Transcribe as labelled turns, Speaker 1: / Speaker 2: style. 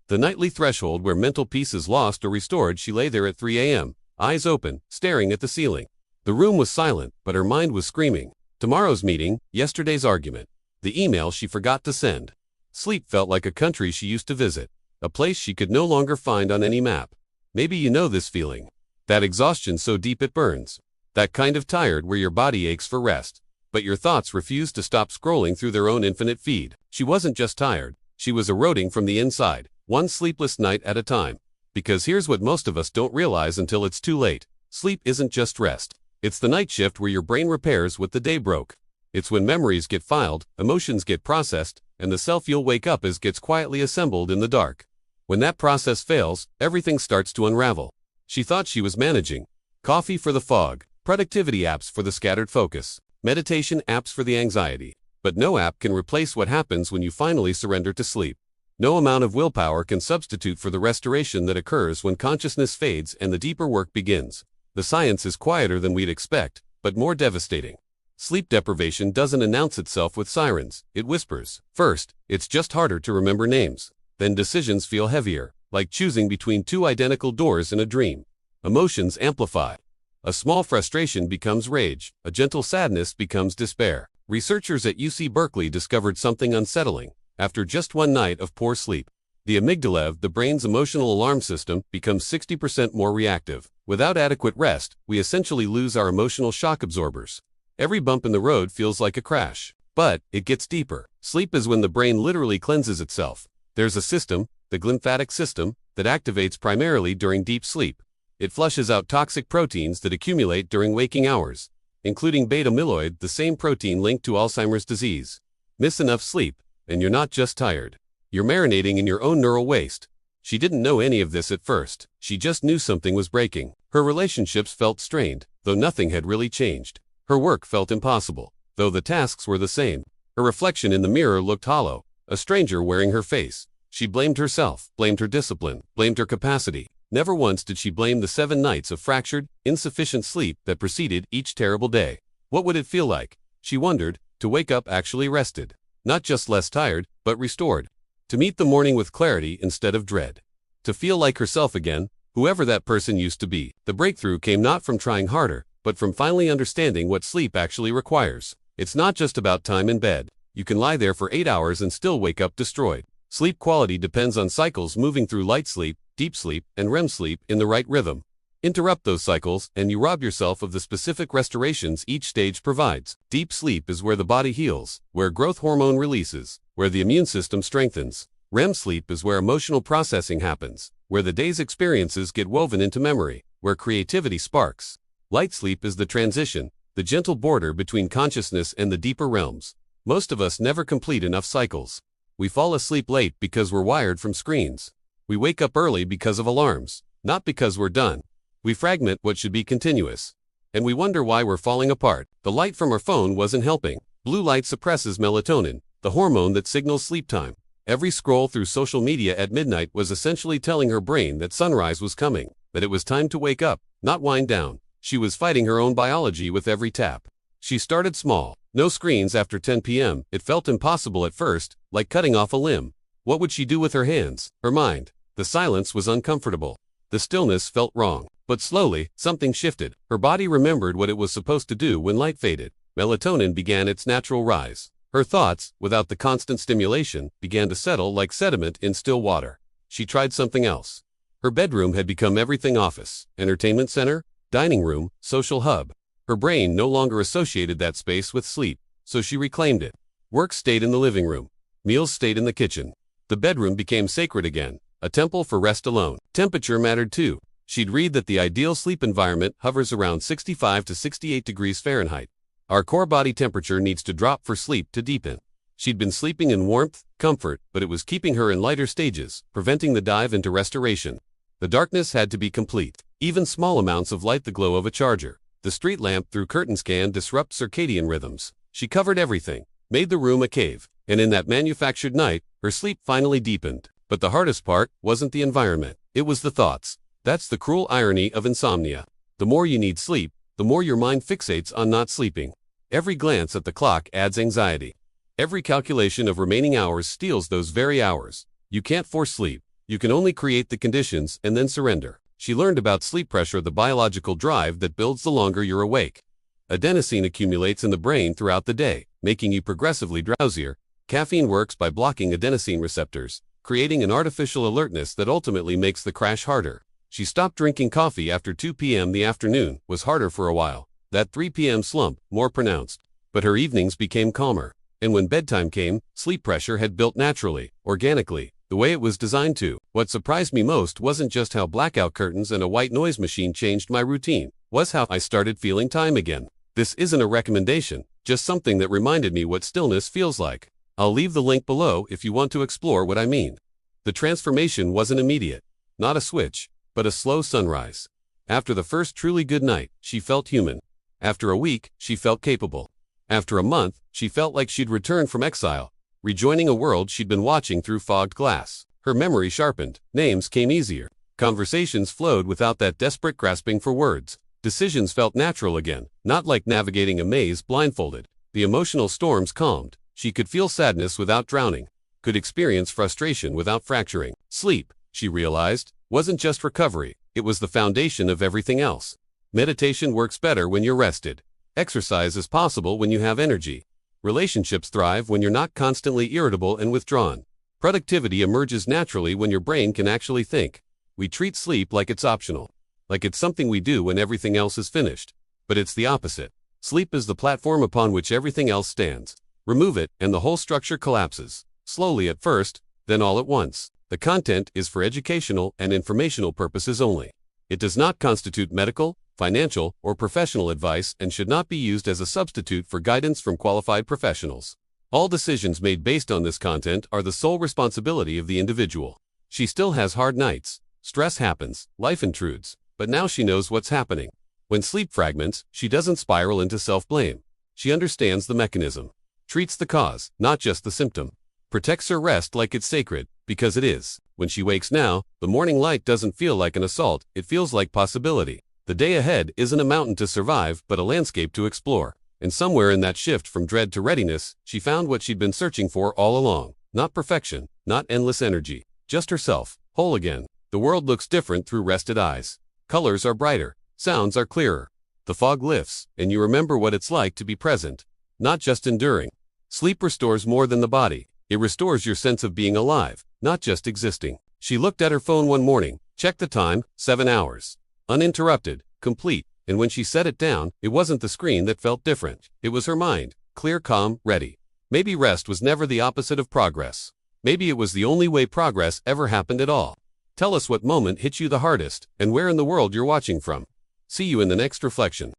Speaker 1: The nightly threshold where mental peace is lost or restored. She lay there at 3 a.m., eyes open, staring at the ceiling. The room was silent, but her mind was screaming. Tomorrow's meeting, yesterday's argument, the email she forgot to send. Sleep felt like a country she used to visit, a place she could no longer find on any map. Maybe you know this feeling. That exhaustion so deep it burns. That kind of tired where your body aches for rest, but your thoughts refuse to stop scrolling through their own infinite feed. She wasn't just tired, she was eroding from the inside, one sleepless night at a time. Because here's what most of us don't realize until it's too late. Sleep isn't just rest. It's the night shift where your brain repairs what the day broke. It's when memories get filed, emotions get processed, and the self you'll wake up as gets quietly assembled in the dark. When that process fails, everything starts to unravel. She thought she was managing. Coffee for the fog, productivity apps for the scattered focus, meditation apps for the anxiety. But no app can replace what happens when you finally surrender to sleep. No amount of willpower can substitute for the restoration that occurs when consciousness fades and the deeper work begins. The science is quieter than we'd expect, but more devastating. Sleep deprivation doesn't announce itself with sirens, it whispers. First, it's just harder to remember names. Then decisions feel heavier, like choosing between two identical doors in a dream. Emotions amplify. A small frustration becomes rage, a gentle sadness becomes despair. Researchers at UC Berkeley discovered something unsettling. After just one night of poor sleep, the amygdala, the brain's emotional alarm system, becomes 60% more reactive. Without adequate rest, we essentially lose our emotional shock absorbers. Every bump in the road feels like a crash. But it gets deeper. Sleep is when the brain literally cleanses itself. There's a system, the glymphatic system, that activates primarily during deep sleep. It flushes out toxic proteins that accumulate during waking hours, including beta-amyloid, the same protein linked to Alzheimer's disease. Miss enough sleep, and you're not just tired. You're marinating in your own neural waste. She didn't know any of this at first. She just knew something was breaking. Her relationships felt strained, though nothing had really changed. Her work felt impossible, though the tasks were the same. Her reflection in the mirror looked hollow, a stranger wearing her face. She blamed herself, blamed her discipline, blamed her capacity. Never once did she blame the 7 nights of fractured, insufficient sleep that preceded each terrible day. What would it feel like, she wondered, to wake up actually rested? Not just less tired, but restored. To meet the morning with clarity instead of dread. To feel like herself again, whoever that person used to be. The breakthrough came not from trying harder, but from finally understanding what sleep actually requires. It's not just about time in bed. You can lie there for 8 hours and still wake up destroyed. Sleep quality depends on cycles moving through light sleep, deep sleep, and REM sleep in the right rhythm. Interrupt those cycles, and you rob yourself of the specific restorations each stage provides. Deep sleep is where the body heals, where growth hormone releases, where the immune system strengthens. REM sleep is where emotional processing happens, where the day's experiences get woven into memory, where creativity sparks. Light sleep is the transition, the gentle border between consciousness and the deeper realms. Most of us never complete enough cycles. We fall asleep late because we're wired from screens. We wake up early because of alarms, not because we're done. We fragment what should be continuous. And we wonder why we're falling apart. The light from our phone wasn't helping. Blue light suppresses melatonin, the hormone that signals sleep time. Every scroll through social media at midnight was essentially telling her brain that sunrise was coming, that it was time to wake up, not wind down. She was fighting her own biology with every tap. She started small. No screens after 10 p.m. It felt impossible at first, like cutting off a limb. What would she do with her hands, her mind? The silence was uncomfortable. The stillness felt wrong. But slowly, something shifted. Her body remembered what it was supposed to do when light faded. Melatonin began its natural rise. Her thoughts, without the constant stimulation, began to settle like sediment in still water. She tried something else. Her bedroom had become everything: office, entertainment center, dining room, social hub. Her brain no longer associated that space with sleep, so she reclaimed it. Work stayed in the living room. Meals stayed in the kitchen. The bedroom became sacred again, a temple for rest alone. Temperature mattered too. She'd read that the ideal sleep environment hovers around 65 to 68 degrees Fahrenheit. Our core body temperature needs to drop for sleep to deepen. She'd been sleeping in warmth, comfort, but it was keeping her in lighter stages, preventing the dive into restoration. The darkness had to be complete. Even small amounts of light, the glow of a charger, the street lamp through curtains, can disrupt circadian rhythms. She covered everything, made the room a cave, and in that manufactured night, her sleep finally deepened. But the hardest part wasn't the environment, it was the thoughts. That's the cruel irony of insomnia. The more you need sleep, the more your mind fixates on not sleeping. Every glance at the clock adds anxiety. Every calculation of remaining hours steals those very hours. You can't force sleep, You can only create the conditions and then surrender. She learned about sleep pressure, the biological drive that builds the longer you're awake. Adenosine accumulates in the brain throughout the day, making you progressively drowsier. Caffeine works by blocking adenosine receptors, creating an artificial alertness that ultimately makes the crash harder. She stopped drinking coffee after 2 p.m. The afternoon was harder for a while. That 3 p.m. slump, more pronounced. But her evenings became calmer. And when bedtime came, sleep pressure had built naturally, organically, the way it was designed to. What surprised me most wasn't just how blackout curtains and a white noise machine changed my routine, was how I started feeling time again. This isn't a recommendation, just something that reminded me what stillness feels like. I'll leave the link below if you want to explore what I mean. The transformation wasn't immediate. Not a switch, but a slow sunrise. After the first truly good night, she felt human. After a week, she felt capable. After a month, she felt like she'd returned from exile, rejoining a world she'd been watching through fogged glass. Her memory sharpened, names came easier, conversations flowed without that desperate grasping for words. Decisions felt natural again, not like navigating a maze blindfolded. The emotional storms calmed. She could feel sadness without drowning, could experience frustration without fracturing. Sleep, she realized, wasn't just recovery, it was the foundation of everything else. Meditation works better when you're rested. Exercise is possible when you have energy. Relationships thrive when you're not constantly irritable and withdrawn. Productivity emerges naturally when your brain can actually think. We treat sleep like it's optional, like it's something we do when everything else is finished. But it's the opposite. Sleep is the platform upon which everything else stands. Remove it, and the whole structure collapses. Slowly at first, then all at once. The content is for educational and informational purposes only. It does not constitute medical, financial, or professional advice and should not be used as a substitute for guidance from qualified professionals. All decisions made based on this content are the sole responsibility of the individual. She still has hard nights. Stress happens, life intrudes, but now she knows what's happening. When sleep fragments, she doesn't spiral into self-blame. She understands the mechanism, treats the cause, not just the symptom, protects her rest like it's sacred, because it is. When she wakes now, the morning light doesn't feel like an assault, it feels like possibility. The day ahead isn't a mountain to survive, but a landscape to explore. And somewhere in that shift from dread to readiness, she found what she'd been searching for all along. Not perfection, not endless energy, just herself, whole again. The world looks different through rested eyes. Colors are brighter, sounds are clearer. The fog lifts, and you remember what it's like to be present, not just enduring. Sleep restores more than the body. It restores your sense of being alive, not just existing. She looked at her phone one morning, checked the time, 7 hours. Uninterrupted, complete, and when she set it down, it wasn't the screen that felt different. It was her mind, clear, calm, ready. Maybe rest was never the opposite of progress. Maybe it was the only way progress ever happened at all. Tell us what moment hit you the hardest, and where in the world you're watching from. See you in the next reflection.